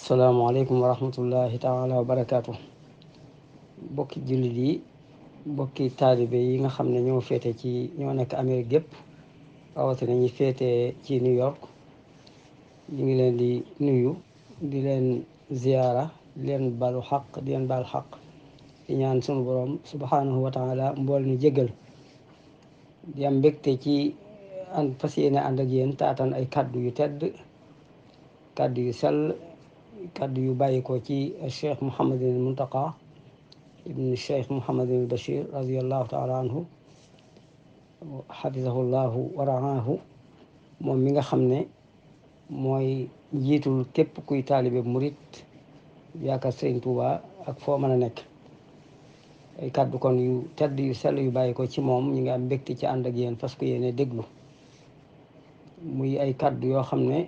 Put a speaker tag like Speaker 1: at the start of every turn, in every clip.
Speaker 1: asalaamaaleykum wa rahmatullahi taala wa barakaatu. bokki jullit yi bokki taalibe yi nga xam ne ñoo nekk Amérique gépp rawatina ñi féete ci New York ñu ngi leen di nuyu di leen ziyaara di leen balu xaq di leen bal xaq di ñaan sunu borom subhanahu wa taala mbool ñu jéggal di am mbégte ci fas yéene ànd ak yéen taatan ay kaddu yu tedd kaddu yu sell kaddu yu bàyyi ko ci cheikh Mouhamadul Muntaqa ibn cheikh Mouhamadul Bachir radiallahu taala anhu xafisahullahu wa raahu moom mi nga xam ne mooy njiitul képp kuy taalibe murit yaakaar Sëriñ Tuuba ak foo mën a nekk. ay kaddu kon yu tedd yu sell yu bàyyi ko ci moom ñi nga am mbégte ci ànd ak yéen fas ko yéene déglu muy ay kaddu yoo xam ne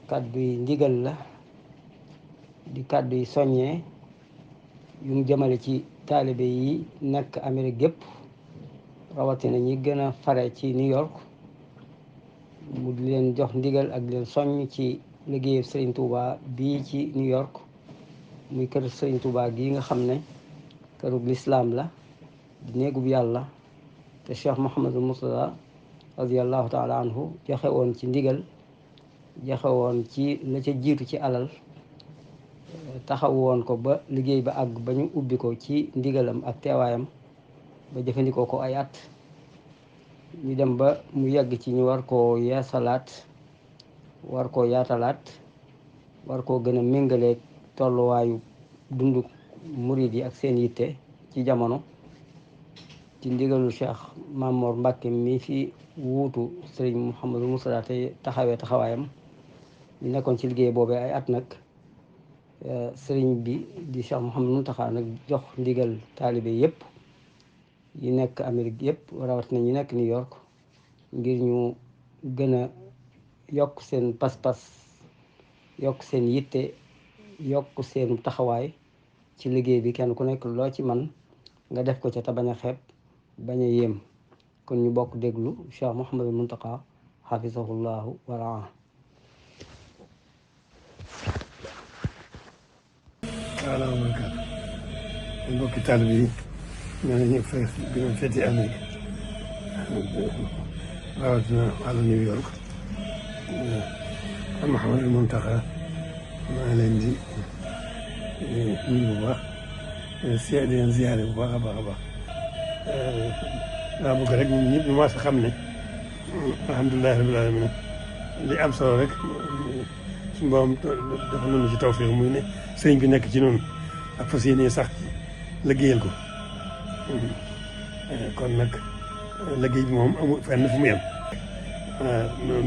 Speaker 1: kaddu yi ndigal la di kaddu yi soññee yu mu jëmale ci taalibe yi nekk Amérique gépp rawatina ñi gën a fare ci New York mu di leen jox ndigal ak leen soññ ci liggéeyu Sëriñ Tuuba bii ci New York muy kër Sëriñ Tuuba gii nga xam ne kërug lislaam la di néegub yàlla te Cheikh Mouhamadul Mourtada radiallahu taala anhu joxe woon ci ndigal joxe woon ci la ca jiitu ci alal taxaw woon ko ba liggéey ba àgg ba ñu ubbi ko ci ndigalam ak teewaayam ba jëfandikoo ko ay at ñu dem ba mu yegg ci ñu war koo yeesalaat war koo yaatalaat war koo gën a méngaleeg tolluwaayu dundu murid yi ak seen yitte ci jamono ci ndigalu Cheikh Mamor Mbacke mi fi wuutu sëriñ Mouhamadou Mourtada te taxawaayam ñu nekkoon ci liggéey boobee ay at nag sëriñ bi di Cheikh Mouhamadou Mountakha nag jox ndigal taalibe yépp yi nekk Amérique yépp rawatina ñi nekk New York ngir ñu gën a yokk seen pas-pas yokk seen yitte yokk seen taxawaay ci liggéey bi kenn ku nekk loo ci man nga def ko ca te bañ a xeeb bañ a yéem kon ñu bokk déglu Cheikh Mouhamadul Muntaqa xafisahullahu wa raa.
Speaker 2: wala barakaatu mbokki taalibe yi ñoo ne ñu fay bi ma féeti Amérique rawatina wàllu New York Cheikh Mouhamadul Muntaqa maa ngi leen di nuyu bu baax di leen ziyaare bu baax a baax a baax daa bëgg rek ñun ñëpp ñu mas a xam ne alhamdulilahi rabbil alamin li am solo rek suñu borom dafa nañu ci tawfiq muy ne sëriñ bi nekk ci noonu ak fas yéene sax liggéeyal ko kon nag liggéey bi moom amul fenn fu mu yem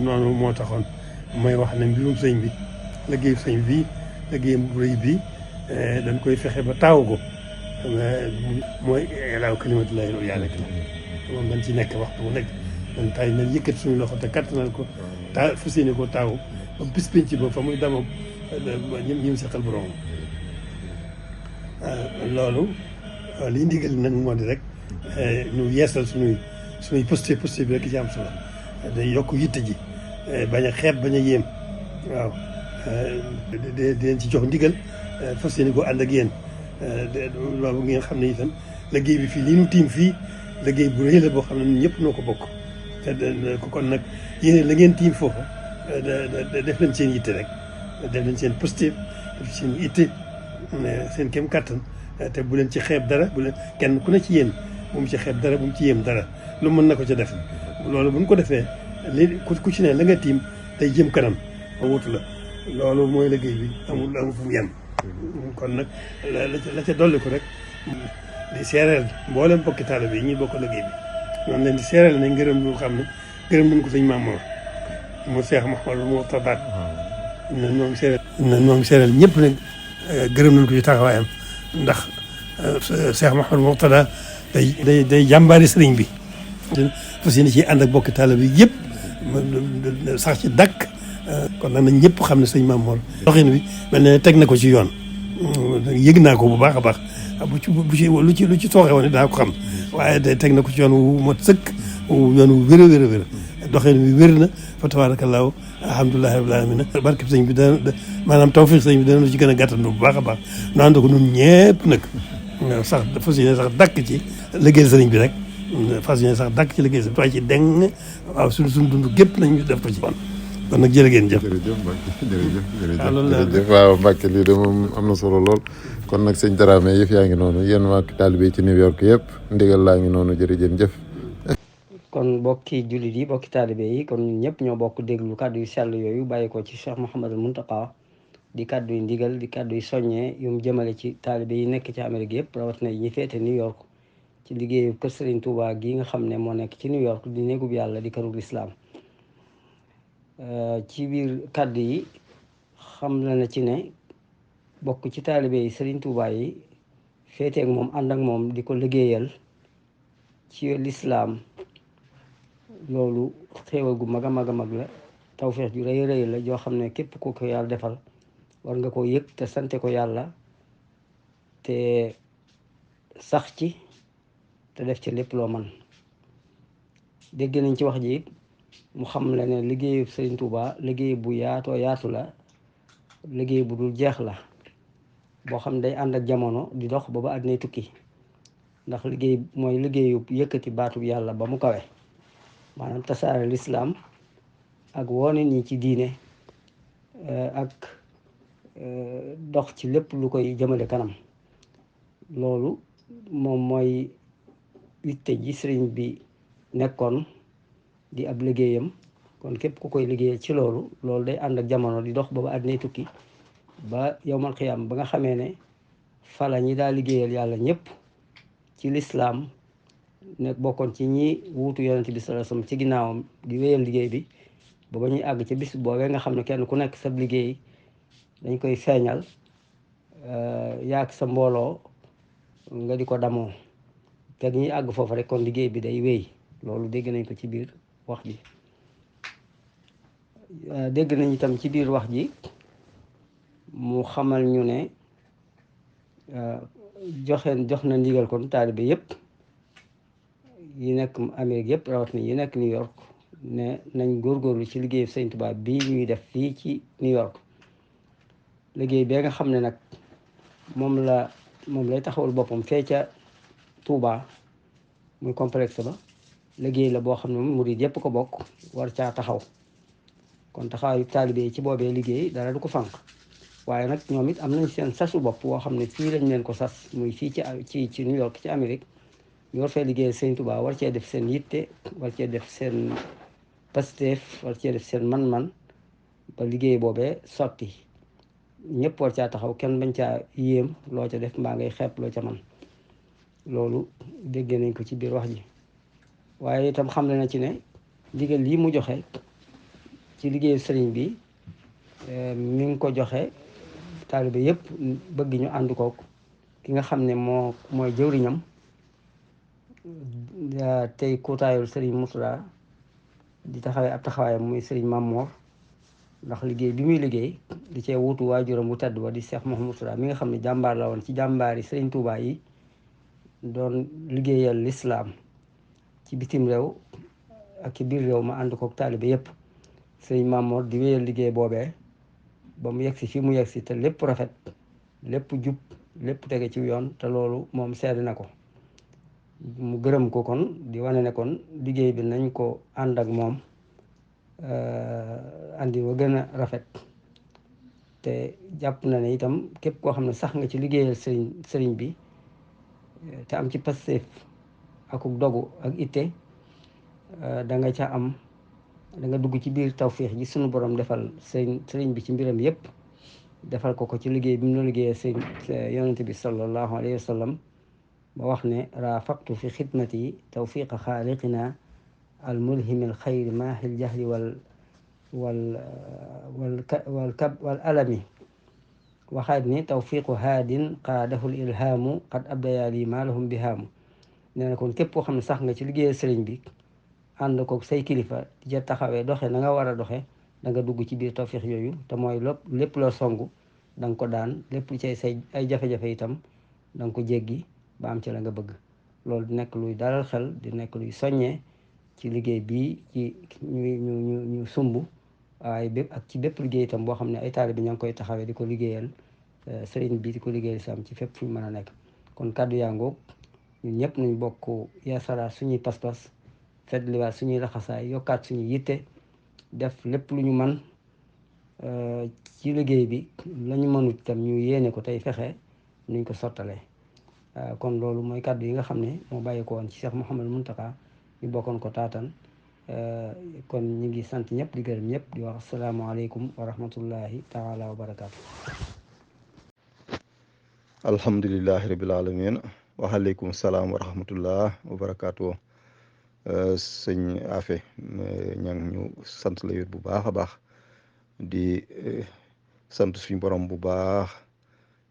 Speaker 2: noonu moo taxoon may wax ne mbirum sëriñ bi liggéeyu sëriñ bi liggéeyam bu rëy bi dañ koy fexe ba taawu ko mooy elaaw kalimatullahi loolu yaa nekk la moom dañ ci nekk waxtu bu nekk dañ tay nañ yëkkati suñu loxo te kattanal ko fas yéene ko taawu ba bis penc ba fa muy damoom ñi mu seqal borom loolu liy ndigal nag moo di rek ñu yeesal suñuy posté bi rek ci am solo day yokk yitte ji bañ a xeeb bañ a yéem waaw di leen ci jox ndigal fas yéene ko ànd ak yéen loolu ngeen xam ne itam liggéey bi fii lii nu tiim fii liggéey bu rëy la boo xam ne ñun ñëpp noo ko bokk te kon nag yéen la ngeen tiim foofa def leen seen yitte rek def leen seen positif def seen yitte seen kem kattan te bu leen ci xeeb dara bu leen kenn ku ne ci yéen bu mu ci xeeb dara bu mu ci yéem dara lu mën na ko ca def loolu bu ñu ko defee li ku ci ne la nga tiim day jëm kanam ba wutu la loolu mooy liggéey bi amul fu mu yem kon nag la ca dolli ko rek di seereel mboolem bokki taalibe yi ñuy bokk liggéey bi noonu leen di seereel ne ngërëm lu xam ne gërëm nañ ko sëñ Mamoor mu Cheikh Mouhamadou Mourtada noo ngi seereel ñëpp nag gërëm nañ ko ci taxawaayam ndax Cheikh Mouhamadou Mourtada day jàmbaari sëriñ bi fas yéene ci ànd ak bokki taalibe yi yëpp sax ci dàkk kon nag nañ ñëpp xam ne sëñ Mamoor doxin bi mel ne teg na ko ci yoon yëg naa ko bu baax a baax lu ci tooxee woon daa ko xam waaye teg na ko ci yoon wu mot sëkk yoon wu wér a wér a wér doxin wi wér na fa tabaarakallaahu alhamdulilahi rabbil alamin barke sëñ bi maanaam tawfiq sëñ bi dana ci gën a gàttandu bu baax a baax nu ànd ko nun ñëpp nag sax fas yéene sax dàkk ci liggéey sëriñ bi rek fas yéene sax dàkk ci liggéey sëriñ bi waaye ci deng waaw suñu dund gépp nañ def ko ci kon nag jërë ngeen jëf.
Speaker 3: jërëjëf Mbacke jërëjëf waaw Mbacke lii de moom am na solo lool kon nag sëñ Dramé yëf yaa ngi noonu yéen waa taalibe yi ci New York yëpp ndigal laa ngi noonu jërëjëf.
Speaker 1: kon bokki jullit yi bokki taalibe yi kon ñun ñëpp ñoo bokk déglu kàddu yu sell yooyu bàyyi ko ci Cheikh Mouhamadul Mountakha di kàddu yu ndigal di kàddu yu soññee yu mu jëmale ci taalibe yi nekk ci Amérique yëpp rawatina ñi féete New York ci liggéeyu kër Serigne Touba gi nga xam ne moo nekk ci New York di néegub yàlla di kërug lislaam ci biir kàddu yi xam na ci ne bokk ci taalibe yi Serigne Touba yi féete ak moom ànd ak moom di ko liggéeyal ci lislaam loolu xéewal gu mag a mag a mag la tawfeex ju rëy rëy la joo xam ne képp ku ko yàlla defal war nga ko yëg te sante ko yàlla te sax ci te def ci lépp loo man dégg nañ ci wax ji mu xam la ne liggéeyu Sëriñ Tuuba liggéey bu yaatoo yaatu la liggéey bu dul jeex la boo xam day ànd ak jamono di dox ba àddina tukki ndax liggéey mooy liggéeyu yëkkati baatub yàlla ba mu kawe maanaam tasaare lislaam ak woone ñi ci diine ak dox ci lépp lu koy jëmale kanam loolu moom mooy yitte ji sëriñ bi nekkoon di ab liggéeyam kon képp ku koy liggéeyal ci loolu day ànd ak jamono di dox ba àddina tukki ba yowmal xiyaam ba nga xamee ne fala ñi daa liggéeyal yàlla ñëpp ci lislaam nekk bokkoon ci ñi wuutu yonent bi sallallahu alayhi wasallam ci ginnaawam di wéyal liggéey bi ba ñuy àgg ca bis boobee nga xam ne kenn ku nekk sa liggéey dañ koy feeñal yaag sa mbooloo nga di ko damoo te ñuy àgg foofu rek kon liggéey bi day wéy loolu dégg nañ ko ci biir wax ji dégg nañ itam ci biir wax ji mu xamal ñu ne jox na ndigal kon taalibe yépp yi nekk Amérique yëpp rawatina yi nekk New York ne nañ góorgóorlu ci liggéeyu Sëñ Tuubaa bii ñuy def fii ci New York liggéey bee nga xam ne nag moom lay taxawul boppam fee ca Touba muy complexe ba liggéey la boo xam ne murid yëpp ko bokk war caa taxaw kon taxawaayu taalibe yi ci boobee liggéey dara du ko fànq waaye nag ñoom it am nañ seen sasu bopp woo xam ne fii lañ leen ko sas muy fii ci New York ci Amérique ñu war fee liggéey Sëñ Tuubaa war cee def seen yitte war cee def seen pasteef war cee def seen man-man ba liggéey boobee sotti ñëpp war caa taxaw kenn bañ caa yéem loo ca def mbaa ngay xeeb loo ca man loolu dégg nañ ko ci biir wax ji waaye itam xam na ci ne ndigal lii mu joxe ci liggéeyu sëriñ bi mi ngi ko joxe taalibe yëpp bëgg ñu ànd kook ki nga xam ne mooy jëwriñam tey kuutaayul sëriñ Mourtada di taxawee ab taxawaayam muy sëriñ Mamor ndax liggéey bi muy liggéey di cee wuutu waajuram bu tedd ba di Cheikh Mouhamadou Mourtada mi nga xam ne jàmbaar la woon ci jàmbaari sëriñ Touba yi doon liggéeyal lislaam ci bitim réew ak ci biir réew ma ànd kook taalibe yëpp sëriñ Mamor di wéyal liggéey boobee ba mu yegsi fi mu yegsi te lépp rafet lépp jub lépp tege ci yoon te loolu moom seede na ko mu gërëm ko kon di wane ne kon liggéey bi nañ ko ànd ak moom andi wa gën a rafet te jàpp na ne itam képp koo xam ne sax nga ci liggéeyal sëriñ bi te am ci pasteef akuk dogu ak itte da nga ca am da nga dugg ci biir tawféex ji sunu borom defal sëriñ bi ci mbiram yépp defal ko ci liggéey bi mu la liggéeyee sëriñ yonente bi sallallahu alayhi wa sallam ba wax ne raafaqtu fi xidmati tawfiqa xaaliqina al mulhimi al xayri maahil jahli wal alami waxaat ni tawfiqu haadin qaadahu l ilhaamu qad abdaya li ma lahum bihaamu nee na kon képp koo xam ne sax nga ci liggéeyal sëriñ bi ànd ko say kilifa di ca taxawee doxe na nga war a doxe da nga dugg ci biir tawfiq yooyu te mooy lépp loo songu da nga ko daan lépp lu cay say ay jafe-jafe itam da nga ko jéggi ba am ci la nga bëgg loolu di nekk luy dalal xel di nekk luy soññee ci liggéey bii ci ñu sumb waaye bépp ak ci bépp liggéey itam boo xam ne ay taalibe ña ngi koy taxawee di ko liggéeyal sëriñ bi di ko liggéeyal sam ci fépp fu ñu mën a nekk. kon kàddu yaa ngoog ñun ñëpp nañ bokk yeesalaat suñuy pas-pas fetliwaat suñuy laxasaay yokkaat suñuy yitte def lépp lu ñu man ci liggéey bi la ñu mënut itam ñu yéene ko tey fexe nuñ ko sottalee. kon loolu mooy kàddu yi nga xam ne moo bàyyi ko woon ci Cheikh Mouhamadou Mountakha ñu bokkoon ko taatan kon ñu ngi sant ñëpp di gërëm ñëpp di wax asalaamaaleykum wa rahmatullahi taala wa barakaatu.
Speaker 4: alhamdulilahi rabil alamin waaleykum salaam wa rahmatullah wa barakaatu. sëñ Afe ña ngi ñu sant la yit bu baax a baax di sant suñu borom bu baax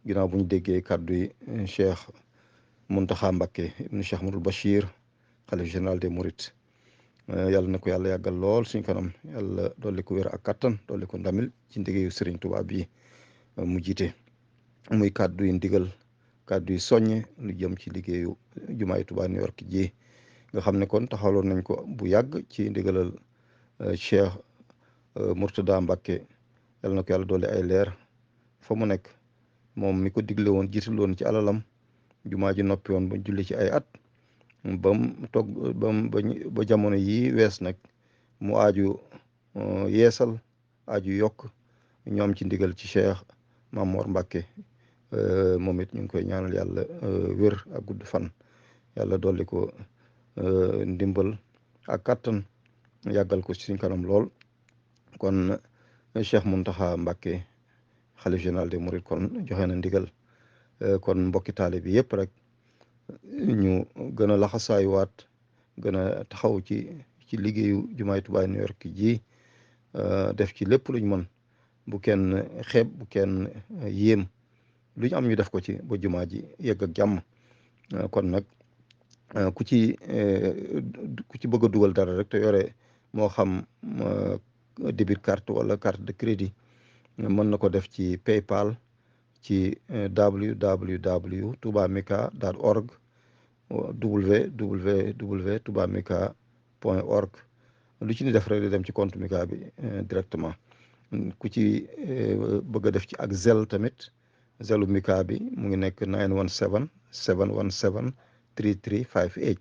Speaker 4: ginnaaw bu ñu déggee kàddu yi Cheikh Mountakha Mbacké ibnu Cheikh Mouhamadoul Bachir xalif général des Mourides yàlla na ko yàlla yàggal lool suñ kanam yàlla dolli ko wér ak kattan dolli ko ndamil ci ndigeeyu Serigne Touba bi mu jiite muy kàddu yi ndigal kàddu yi soññe lu jëm ci liggéeyu jumaay Touba New York ji nga xam ne kon taxawaloon nañ ko bu yàgg ci ndigalal Cheikh Mourtada Mbacké yàlla na ko yàlla dolli ay leer fa mu nekk moom mi ko digle woon jiital woon ci alalam jumaa ji noppi woon ba julli ci ay at ba jamono yi wees nag mu aaju yeesal aaju yokk ñoom ci ndigal ci Cheikh Mamor Mbacké moom it ñu ngi koy ñaanal yàlla wér ak gudd fan yàlla dolli ko ndimbal ak kattan yàggal ko ci suñ kanam lool. kon Cheikh Mountakha Mbacké xalif général des Mourides kon joxe na ndigal kon mbokki taalibe bi yëpp rek ñu gën a laxasaayuwaat gën a taxaw ci liggéeyu jumaay Touba New York ji def ci lépp luñ mën bu kenn xeeb bu kenn yéem lu ñu am ñu def ko ci ba jumaa ji yegg ak jàmm. kon nag ku ci bëgg a dugal dara rek te yore moo xam débit carte wala carte de crédit mën na ko def ci PayPal ci www.toubamika.org www.toubamika.org lu ci ni def rek di dem ci compte Mika bi directement. ku ci bëgg a def ci ak Zelle tamit Zelle Mika bi mu ngi nekk 917 717 3358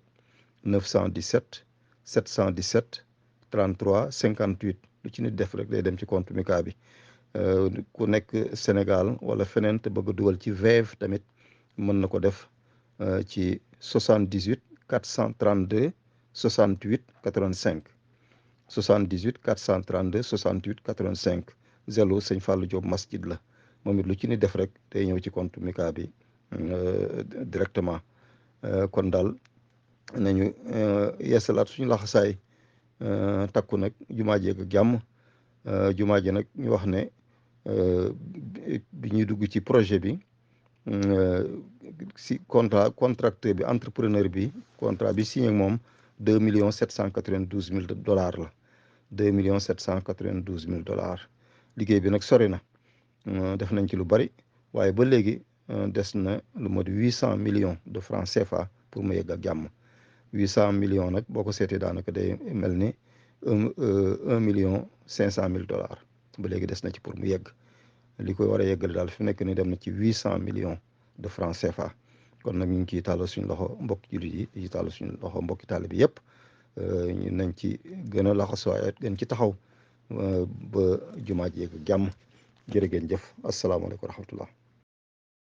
Speaker 4: 917 717 33 58 lu ci nit def rek day dem ci compte Mika bi. ku nekk Sénégal wala feneen te bëgg a dugal ci Wave tamit mën na ko def ci 78 432 68 85 78 432 68 85 Zelu sëñ Fallou Diop masjid la moom it lu ci ni def rek day ñëw ci compte Mika bi directement. kon daal nañu yeesalaat suñu laxasaay takku nag jumaa ji ak jàmm. jumaa ji nag ñu wax ne bi ñuy dugg ci projet bi si contracteur bi entrepreneur bi contrat bi signé ak moom $2,792,000 la $2,792,000 liggéey bi nag sori na def nañ ci lu bari waaye ba léegi des na lu mot 800 millions de francs CFA pour mu yegg ak jàmm 800 millions nag boo ko seetee daanaka day mel ni $1,500,000 ba léegi des na ci pour mu yegg li koy war a yeggale daal fi nekk ni dem na ci 800 millions de francs CFA kon nag ñu ngi ciy tàllal suñu loxo mbokki jullit yi di ci tàllal suñu loxo mbokki taalibe bi yëpp ñu nañ ci gën a laxasuwaay gën ci taxaw ba jumaa ji yegg jàmm jërë ngeen jëf asalaamaaleykum wa rahmatullah